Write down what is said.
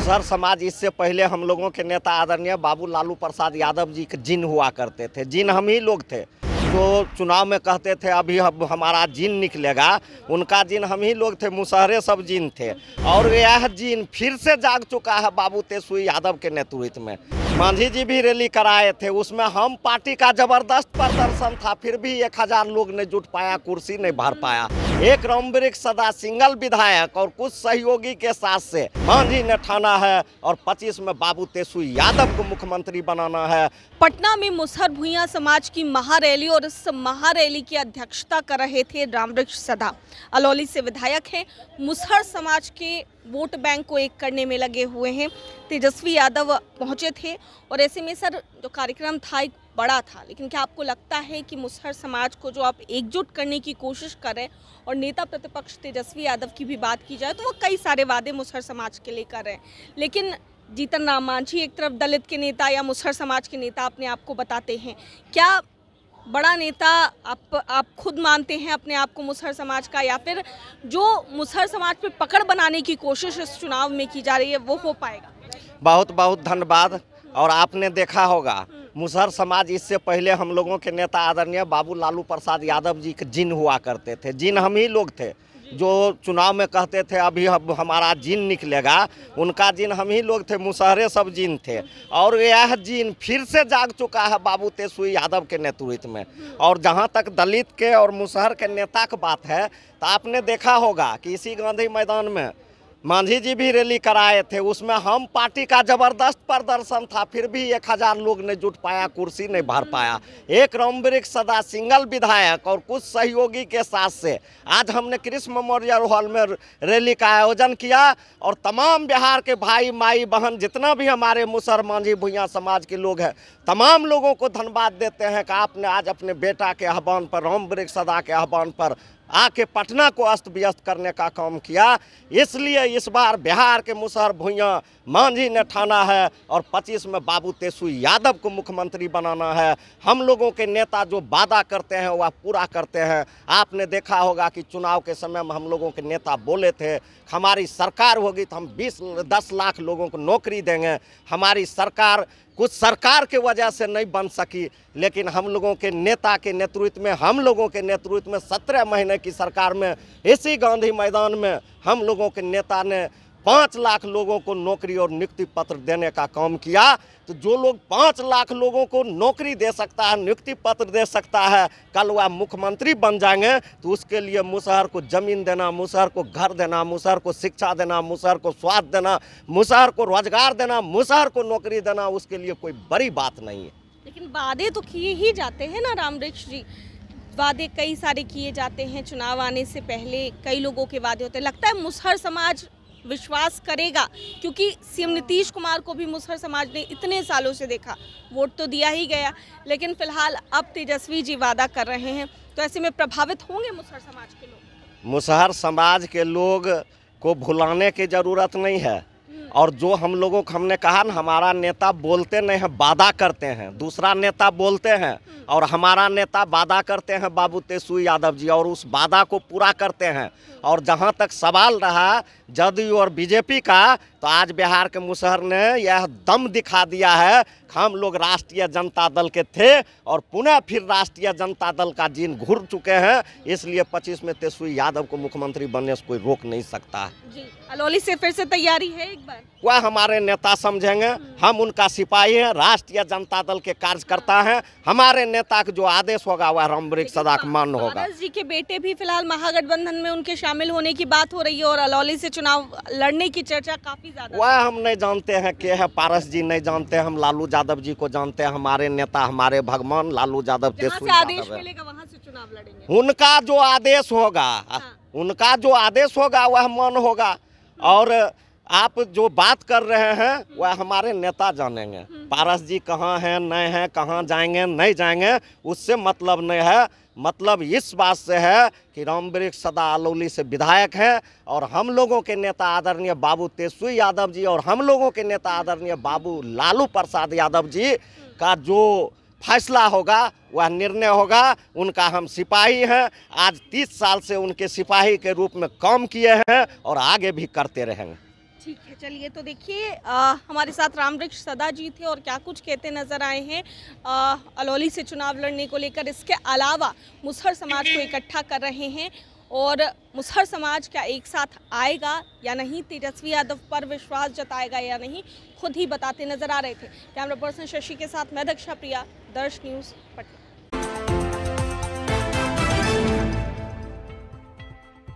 मुसहर समाज इससे पहले हम लोगों के नेता आदरणीय बाबू लालू प्रसाद यादव जी के जिन हुआ करते थे। जिन हम ही लोग थे जो चुनाव में कहते थे अभी हमारा जिन निकलेगा, उनका जिन हम ही लोग थे, मुसहरे सब जिन थे। और यह जिन फिर से जाग चुका है बाबू तेजस्वी यादव के नेतृत्व में। मांझी जी भी रैली कराए थे, उसमें हम पार्टी का जबरदस्त प्रदर्शन था, फिर भी 1000 लोग नहीं जुट पाया, कुर्सी नहीं भर पाया। एक रामवृक्ष सदा सिंगल विधायक और कुछ सहयोगी के साथ से मांझी ने ठाना है और 25 में बाबू तेजस्वी यादव को मुख्यमंत्री बनाना है। पटना में मुसहर भुइयां समाज की महारैली और इस महारैली की अध्यक्षता कर रहे थे रामवृक्ष सदा। अलौली से विधायक हैं, मुसहर समाज के वोट बैंक को एक करने में लगे हुए हैं। तेजस्वी यादव पहुंचे थे और ऐसे में सर जो कार्यक्रम था एक बड़ा था, लेकिन क्या आपको लगता है कि मुसहर समाज को जो आप एकजुट करने की कोशिश कर रहे हैं और नेता प्रतिपक्ष तेजस्वी यादव की भी बात की जाए तो वो कई सारे वादे मुसहर समाज के लिए कर रहे हैं, लेकिन जीतन राम मांझी एक तरफ दलित के नेता या मुसहर समाज के नेता अपने आप को बताते हैं, क्या बड़ा नेता आप खुद मानते हैं अपने आप को मुसहर समाज का, या फिर जो मुसहर समाज पे पकड़ बनाने की कोशिश इस चुनाव में की जा रही है वो हो पाएगा? बहुत बहुत धन्यवाद। और आपने देखा होगा मुसहर समाज इससे पहले हम लोगों के नेता आदरणीय बाबू लालू प्रसाद यादव जी के जिन हुआ करते थे। जिन हम ही लोग थे जो चुनाव में कहते थे अभी हमारा जिन निकलेगा, उनका जिन हम ही लोग थे, मुसहरे सब जिन थे। और यह जिन फिर से जाग चुका है बाबू तेजस्वी यादव के नेतृत्व में। और जहां तक दलित के और मुसहर के नेता की बात है तो आपने देखा होगा कि इसी गांधी मैदान में मांझी जी भी रैली कराए थे, उसमें हम पार्टी का जबरदस्त प्रदर्शन था, फिर भी 1000 लोग नहीं जुट पाया, कुर्सी नहीं भर पाया। एक रामवृक्ष सदा सिंगल विधायक और कुछ सहयोगी के साथ से आज हमने कृष्ण मेमोरियल हॉल में रैली का आयोजन किया और तमाम बिहार के भाई माई बहन जितना भी हमारे मुसहर मांझी भुइयां समाज के लोग हैं, तमाम लोगों को धन्यवाद देते हैं कि आपने आज अपने बेटा के आह्वान पर, रामवृक्ष सदा के आह्वान पर आके पटना को अस्त व्यस्त करने का काम किया। इसलिए इस बार बिहार के मुसहर भुइयां मांझी ने ठाना है और 25 में बाबू तेजस्वी यादव को मुख्यमंत्री बनाना है। हम लोगों के नेता जो वादा करते हैं वह पूरा करते हैं। आपने देखा होगा कि चुनाव के समय में हम लोगों के नेता बोले थे हमारी सरकार होगी तो हम 10 लाख लोगों को नौकरी देंगे। हमारी सरकार कुछ सरकार के वजह से नहीं बन सकी, लेकिन हम लोगों के नेता के नेतृत्व में, हम लोगों के नेतृत्व में 17 महीने की सरकार में इसी गांधी मैदान में हम लोगों के नेता ने 5 लाख लोगों को नौकरी और नियुक्ति पत्र देने का काम किया। तो जो लोग 5 लाख लोगों को नौकरी दे सकता है, नियुक्ति पत्र दे सकता है, कल वह मुख्यमंत्री बन जाएंगे तो उसके लिए मुसहर को जमीन देना, मुसहर को घर देना, मुसहर को शिक्षा देना, मुसहर को स्वास्थ्य देना, मुसहर को रोजगार देना, मुसहर को नौकरी देना, उसके लिए कोई बड़ी बात नहीं है। लेकिन वादे तो किए ही जाते हैं ना रामवृक्ष जी, वादे कई सारे किए जाते हैं। चुनाव आने से पहले कई लोगों के वादे होते हैं। लगता है मुसहर समाज विश्वास करेगा, क्योंकि सीएम नीतीश कुमार को भी मुसहर समाज ने इतने सालों से देखा, वोट तो दिया ही गया, लेकिन फिलहाल अब तेजस्वी जी वादा कर रहे हैं, तो ऐसे में प्रभावित होंगे मुसहर समाज के लोग? मुसहर समाज के लोग को भुलाने की जरूरत नहीं है। और जो हम लोगों को हमने कहा ना, हमारा नेता बोलते नहीं है, वादा करते हैं। दूसरा नेता बोलते हैं और हमारा नेता वादा करते हैं बाबू तेजस्वी यादव जी, और उस वादा को पूरा करते हैं। और जहां तक सवाल रहा जदयू और बीजेपी का, तो आज बिहार के मुसहर ने यह दम दिखा दिया है हम लोग राष्ट्रीय जनता दल के थे और पुनः फिर राष्ट्रीय जनता दल का जिन घुर चुके हैं। इसलिए 25 में तेजस्वी यादव को मुख्यमंत्री बनने से कोई रोक नहीं सकता जी। अलौली से फिर से तैयारी है एक बार? वह हमारे नेता समझेंगे, हम उनका सिपाही हैं, राष्ट्रीय जनता दल के कार्यकर्ता हैं। हमारे नेता का जो आदेश होगा वह रामवृक्ष सदा का मान्य होगा। पारस जी के बेटे भी फिलहाल महागठबंधन में उनके शामिल होने की बात हो रही है और अलौली से चुनाव लड़ने की चर्चा काफी ज्यादा। वह हम नहीं जानते हैं के है, पारस जी नहीं जानते, हम लालू यादव जी को जानते हैं। हमारे नेता, हमारे भगवान लालू यादव, तेजस्वी आदेश मिलेगा वहां से चुनाव लड़ेंगे। उनका जो आदेश होगा, उनका जो आदेश होगा वह मान्य होगा। और आप जो बात कर रहे हैं वह हमारे नेता जानेंगे। पारस जी कहाँ हैं, नहीं हैं, कहाँ जाएंगे, नहीं जाएंगे, उससे मतलब नहीं है। मतलब इस बात से है कि रामवृक्ष सदा अलौली से विधायक हैं और हम लोगों के नेता आदरणीय बाबू तेजस्वी यादव जी और हम लोगों के नेता आदरणीय बाबू लालू प्रसाद यादव जी का जो फैसला होगा वह निर्णय होगा। उनका हम सिपाही हैं, आज 30 साल से उनके सिपाही के रूप में काम किए हैं और आगे भी करते रहेंगे। ठीक है, चलिए तो देखिए हमारे साथ रामवृक्ष सदा जी थे और क्या कुछ कहते नजर आए हैं अलौली से चुनाव लड़ने को लेकर। इसके अलावा मुसहर समाज को इकट्ठा कर रहे हैं और मुसहर समाज क्या एक साथ आएगा या नहीं, तेजस्वी यादव पर विश्वास जताएगा या नहीं, खुद ही बताते नजर आ रहे थे। कैमरा पर्सन शशि के साथ मैं दक्षा प्रिया, दर्श न्यूज़, पटना।